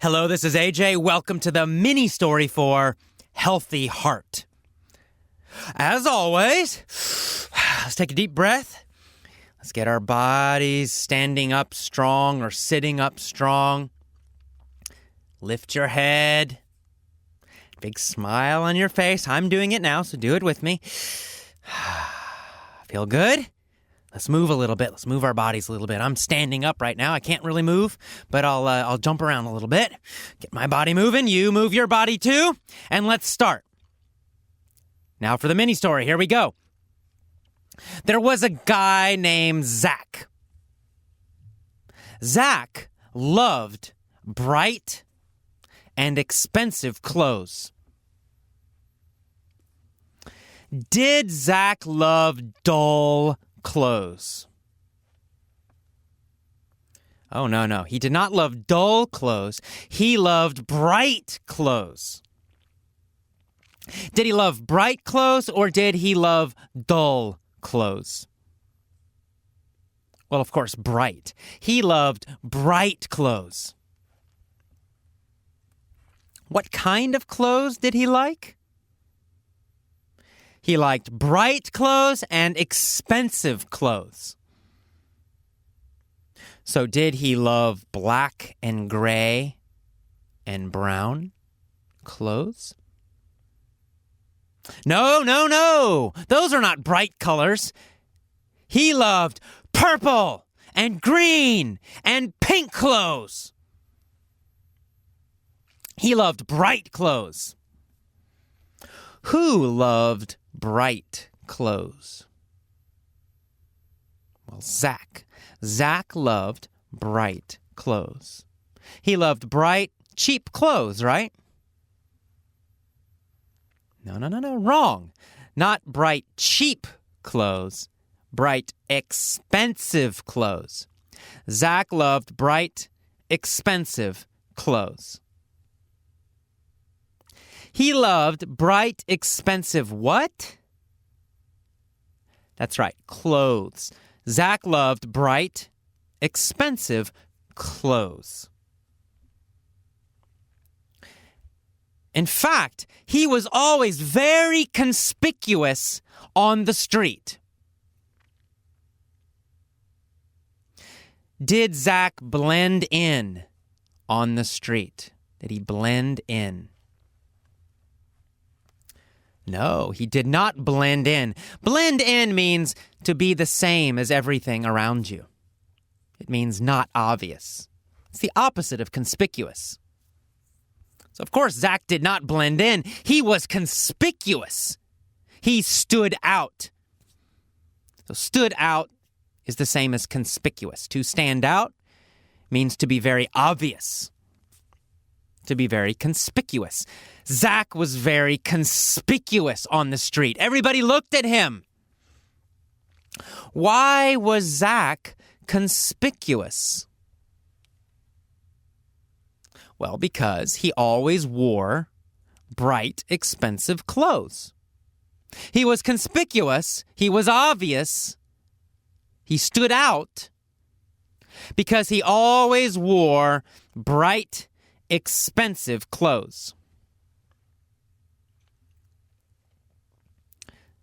Hello, this is AJ. Welcome to the mini story for Healthy Heart. As always, let's take a deep breath. Let's get our bodies standing up strong or sitting up strong. Lift your head. Big smile on your face. I'm doing it now, so do it with me. Feel good? Let's move a little bit. Let's move our bodies a little bit. I'm standing up right now. I can't really move, but I'll jump around a little bit. Get my body moving. You move your body too. And let's start. Now for the mini story. Here we go. There was a guy named Zach. Zach loved bright and expensive clothes. Did Zach love dull clothes? Oh, no. He did not love dull clothes. He loved bright clothes. Did he love bright clothes or did he love dull clothes? Well, of course, bright. He loved bright clothes. What kind of clothes did he like? He liked bright clothes and expensive clothes. So did he love black and gray and brown clothes? No. Those are not bright colors. He loved purple and green and pink clothes. He loved bright clothes. Who loved bright clothes? Well, Zach. Zach loved bright clothes. He loved bright, cheap clothes, right? No. Wrong. Not bright, cheap clothes. Bright, expensive clothes. Zach loved bright, expensive clothes. He loved bright, expensive what? That's right, clothes. Zach loved bright, expensive clothes. In fact, he was always very conspicuous on the street. Did Zach blend in on the street? Did he blend in? No, he did not blend in. Blend in means to be the same as everything around you. It means not obvious. It's the opposite of conspicuous. So, of course, Zach did not blend in. He was conspicuous. He stood out. So stood out is the same as conspicuous. To stand out means to be very obvious. To be very conspicuous. Zach was very conspicuous on the street. Everybody looked at him. Why was Zach conspicuous? Well, because he always wore bright, expensive clothes. He was conspicuous. He was obvious. He stood out because he always wore bright, expensive clothes.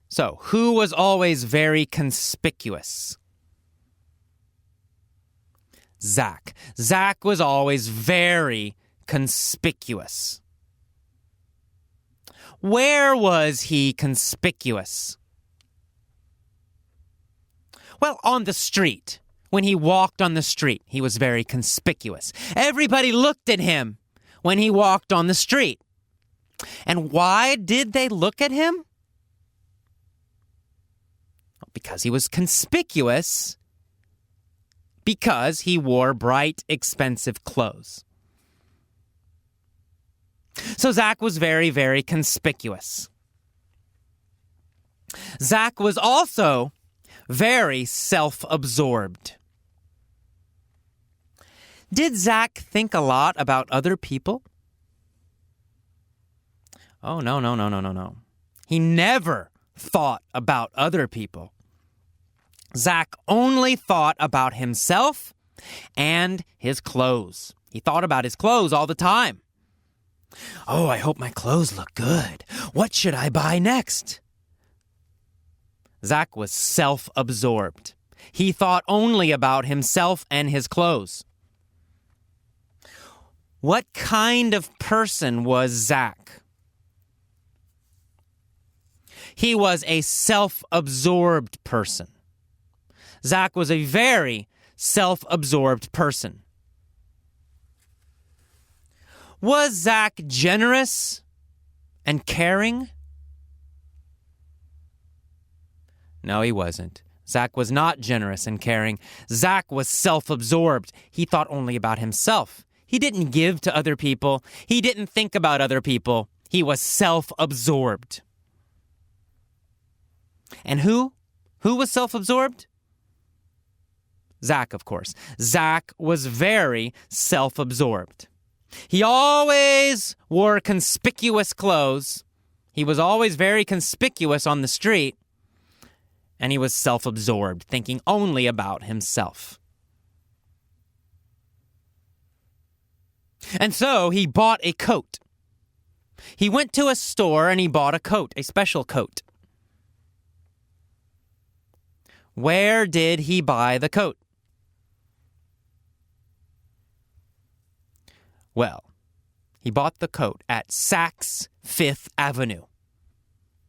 So, who was always very conspicuous? Zach. Zach was always very conspicuous. Where was he conspicuous? Well, on the street. When he walked on the street, he was very conspicuous. Everybody looked at him when he walked on the street. And why did they look at him? Because he was conspicuous, because he wore bright, expensive clothes. So Zach was very, very conspicuous. Zach was also very self-absorbed. Did Zach think a lot about other people? Oh, no. He never thought about other people. Zach only thought about himself and his clothes. He thought about his clothes all the time. Oh, I hope my clothes look good. What should I buy next? Zach was self-absorbed. He thought only about himself and his clothes. What kind of person was Zach? He was a self-absorbed person. Zach was a very self-absorbed person. Was Zach generous and caring? No, he wasn't. Zach was not generous and caring. Zach was self-absorbed. He thought only about himself. He didn't give to other people. He didn't think about other people. He was self-absorbed. And who? Who was self-absorbed? Zach, of course. Zach was very self-absorbed. He always wore conspicuous clothes. He was always very conspicuous on the street. And he was self-absorbed, thinking only about himself. And so he bought a coat. He went to a store and he bought a coat, a special coat. Where did he buy the coat? Well, he bought the coat at Saks Fifth Avenue,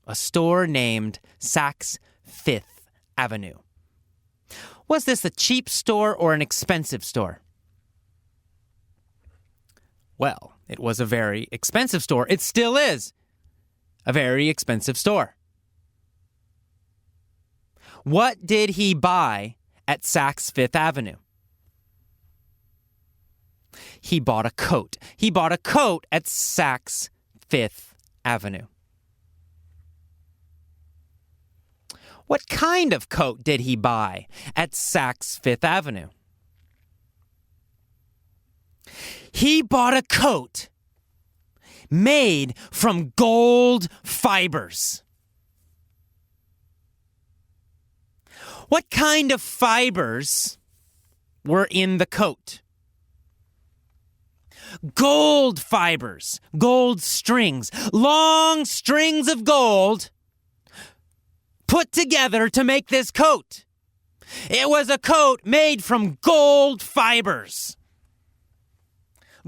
a store named Saks Fifth Avenue. Was this a cheap store or an expensive store? Well, it was a very expensive store. It still is a very expensive store. What did he buy at Saks Fifth Avenue? He bought a coat. He bought a coat at Saks Fifth Avenue. What kind of coat did he buy at Saks Fifth Avenue? He bought a coat made from gold fibers. What kind of fibers were in the coat? Gold fibers, gold strings, long strings of gold put together to make this coat. It was a coat made from gold fibers,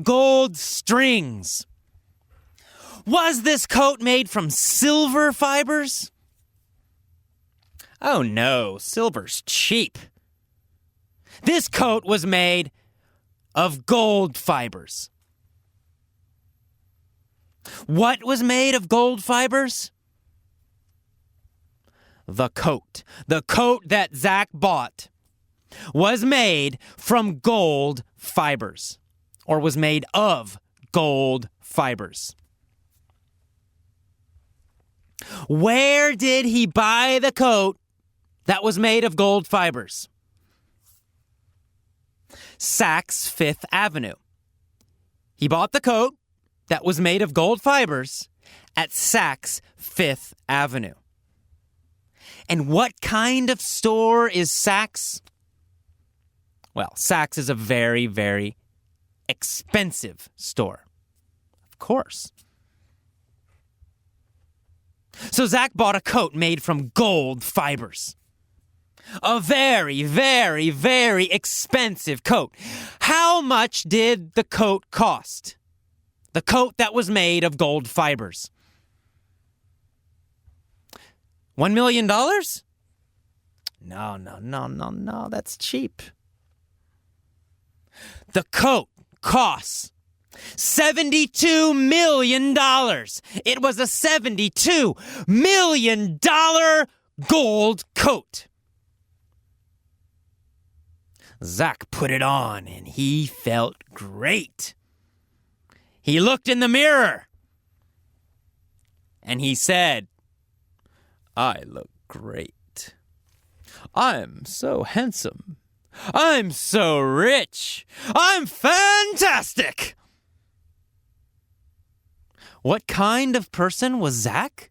gold strings. Was this coat made from silver fibers? Oh no, silver's cheap. This coat was made of gold fibers. What was made of gold fibers? The coat. The coat that Zach bought was made from gold fibers, or was made of gold fibers. Where did he buy the coat that was made of gold fibers? Saks Fifth Avenue. He bought the coat that was made of gold fibers at Saks Fifth Avenue. And what kind of store is Saks? Well, Saks is a very, very expensive store. Of course. So Zach bought a coat made from gold fibers. A very, very, very expensive coat. How much did the coat cost? The coat that was made of gold fibers. $1 million? No, that's cheap. The coat costs $72 million. It was a $72 million gold coat. Zach put it on and he felt great. He looked in the mirror and he said, I look great. I'm so handsome. I'm so rich. I'm fantastic. What kind of person was Zach?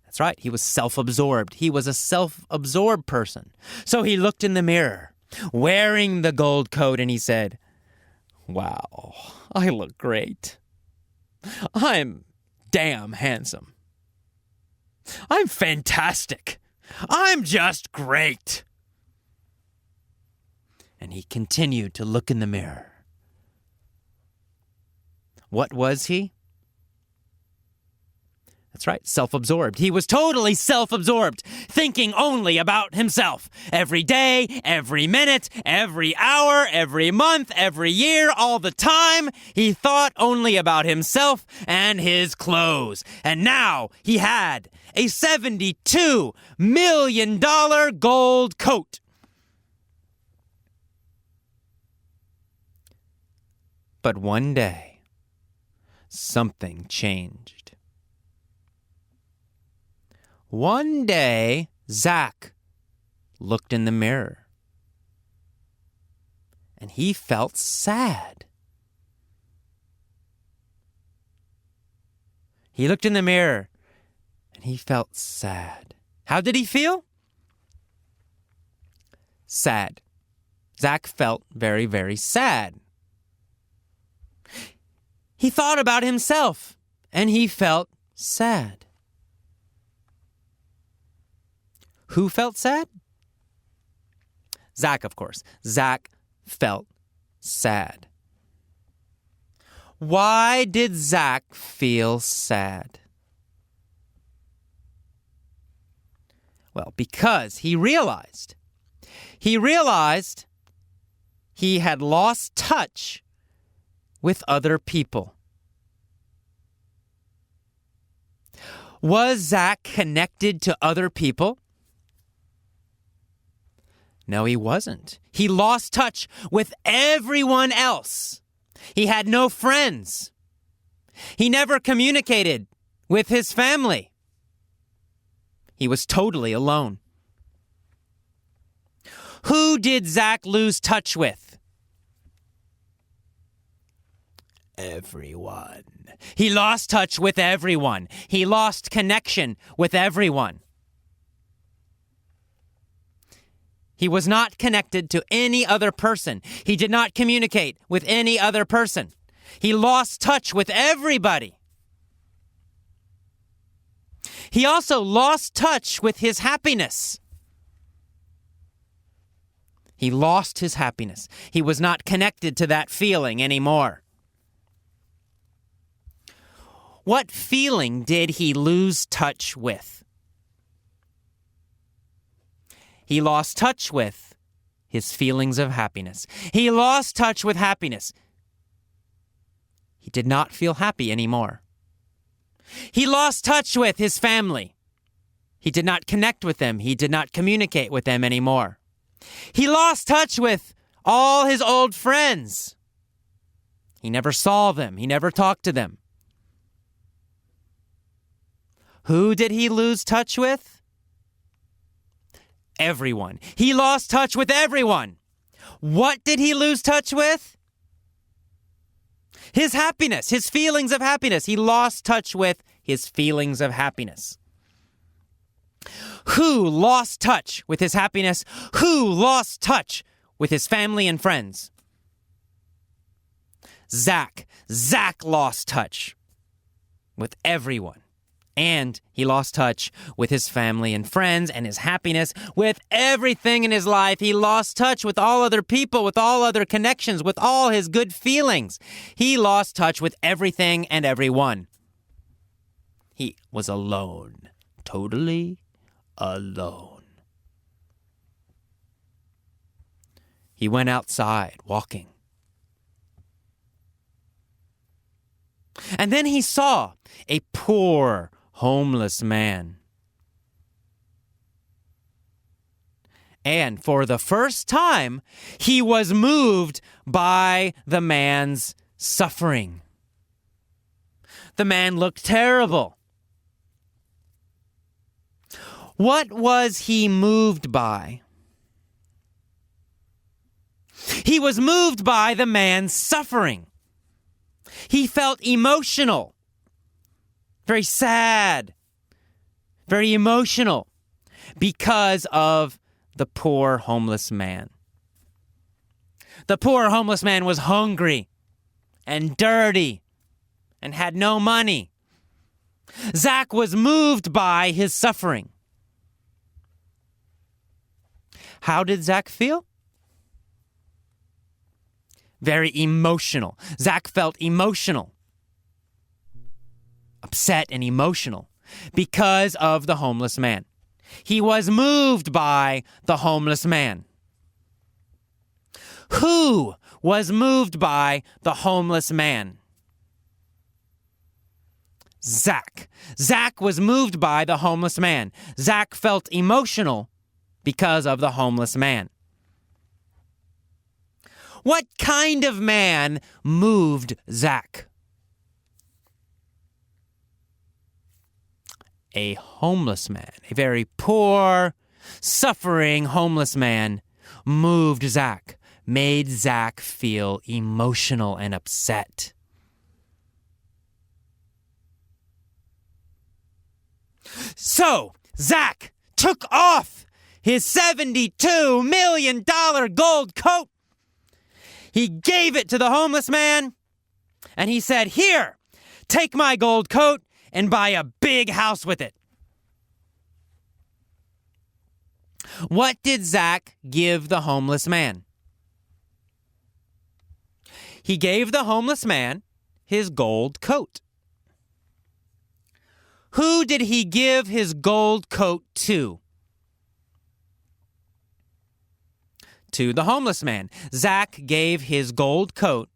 That's right, he was self-absorbed. He was a self-absorbed person. So he looked in the mirror wearing the gold coat, and he said, "Wow, I look great. I'm damn handsome. I'm fantastic. I'm just great." And he continued to look in the mirror. What was he? That's right, self-absorbed. He was totally self-absorbed, thinking only about himself. Every day, every minute, every hour, every month, every year, all the time, he thought only about himself and his clothes. And now he had a $72 million gold coat. But one day, something changed. One day, Zach looked in the mirror, and he felt sad. He looked in the mirror, and he felt sad. How did he feel? Sad. Zach felt very, very sad. He thought about himself, and he felt sad. Who felt sad? Zach, of course. Zach felt sad. Why did Zach feel sad? Well, because he realized he had lost touch with other people. Was Zach connected to other people? No, he wasn't. He lost touch with everyone else. He had no friends. He never communicated with his family. He was totally alone. Who did Zach lose touch with? Everyone. He lost touch with everyone. He lost connection with everyone. He was not connected to any other person. He did not communicate with any other person. He lost touch with everybody. He also lost touch with his happiness. He lost his happiness. He was not connected to that feeling anymore. What feeling did he lose touch with? He lost touch with his feelings of happiness. He lost touch with happiness. He did not feel happy anymore. He lost touch with his family. He did not connect with them. He did not communicate with them anymore. He lost touch with all his old friends. He never saw them. He never talked to them. Who did he lose touch with? Everyone. He lost touch with everyone. What did he lose touch with? His happiness, his feelings of happiness. He lost touch with his feelings of happiness. Who lost touch with his happiness? Who lost touch with his family and friends? Zach. Zach lost touch with everyone. And he lost touch with his family and friends and his happiness, with everything in his life. He lost touch with all other people, with all other connections, with all his good feelings. He lost touch with everything and everyone. He was alone, totally alone. He went outside walking. And then he saw a poor, homeless man. And for the first time, he was moved by the man's suffering. The man looked terrible. What was he moved by? He was moved by the man's suffering. He felt emotional, very sad, very emotional because of the poor homeless man. The poor homeless man was hungry and dirty and had no money. Zach was moved by his suffering. How did Zach feel? Very emotional. Zach felt emotional, upset and emotional because of the homeless man. He was moved by the homeless man. Who was moved by the homeless man? Zach. Zach was moved by the homeless man. Zach felt emotional because of the homeless man. What kind of man moved Zach? A homeless man, a very poor, suffering homeless man moved Zach, made Zach feel emotional and upset. So, Zach took off his $72 million gold coat. He gave it to the homeless man, and he said, "Here, take my gold coat and buy a big house with it." What did Zach give the homeless man? He gave the homeless man his gold coat. Who did he give his gold coat to? To the homeless man. Zach gave his gold coat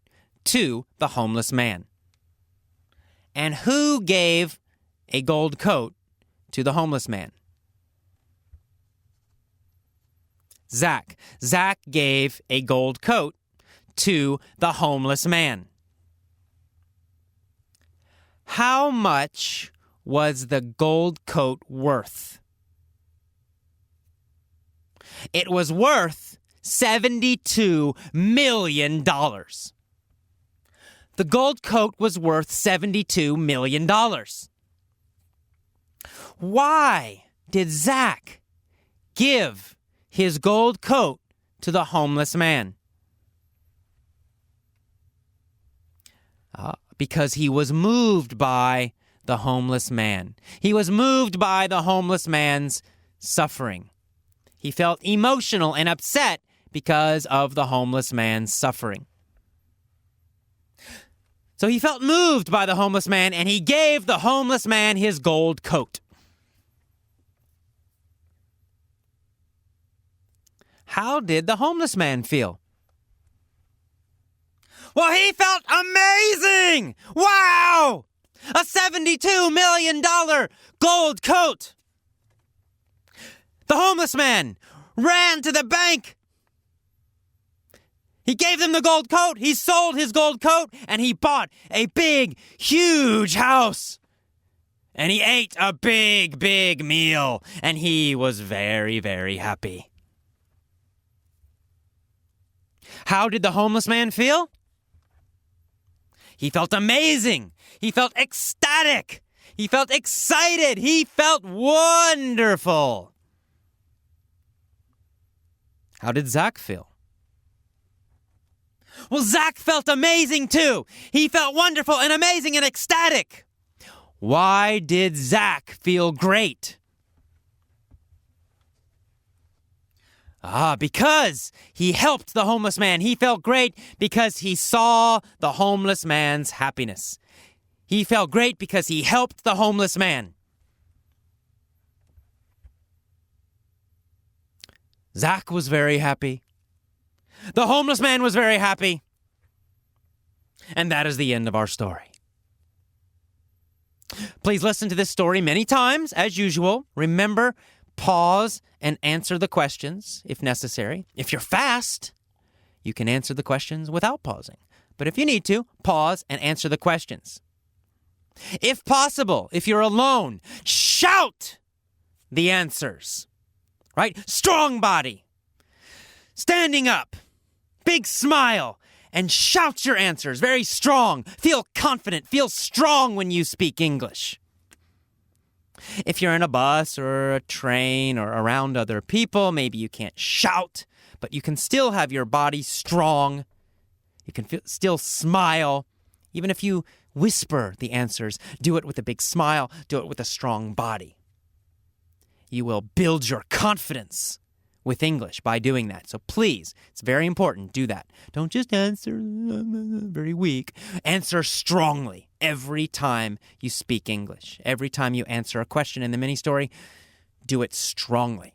to the homeless man. And who gave a gold coat to the homeless man? Zach. Zach gave a gold coat to the homeless man. How much was the gold coat worth? It was worth $72 million. The gold coat was worth $72 million. Why did Zach give his gold coat to the homeless man? Because he was moved by the homeless man. He was moved by the homeless man's suffering. He felt emotional and upset because of the homeless man's suffering. So he felt moved by the homeless man, and he gave the homeless man his gold coat. How did the homeless man feel? Well, he felt amazing! Wow! A $72 million gold coat! The homeless man ran to the bank. He gave them the gold coat, he sold his gold coat, and he bought a big, huge house. And he ate a big, big meal, and he was very, very happy. How did the homeless man feel? He felt amazing. He felt ecstatic. He felt excited. He felt wonderful. How did Zach feel? Well, Zach felt amazing too. He felt wonderful and amazing and ecstatic. Why did Zach feel great? Because he helped the homeless man. He felt great because he saw the homeless man's happiness. He felt great because he helped the homeless man. Zach was very happy. The homeless man was very happy. And that is the end of our story. Please listen to this story many times, as usual. Remember, pause and answer the questions if necessary. If you're fast, you can answer the questions without pausing. But if you need to, pause and answer the questions. If possible, if you're alone, shout the answers. Right? Strong body. Standing up. Big smile. And shout your answers. Very strong. Feel confident. Feel strong when you speak English. If you're in a bus or a train or around other people, maybe you can't shout, but you can still have your body strong. You can still smile. Even if you whisper the answers, do it with a big smile. Do it with a strong body. You will build your confidence with English by doing that. So please, it's very important, do that. Don't just answer very weak. Answer strongly every time you speak English. Every time you answer a question in the mini story, do it strongly.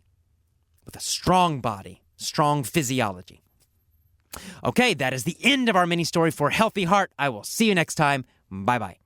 With a strong body, strong physiology. Okay, that is the end of our mini story for Healthy Heart. I will see you next time. Bye-bye.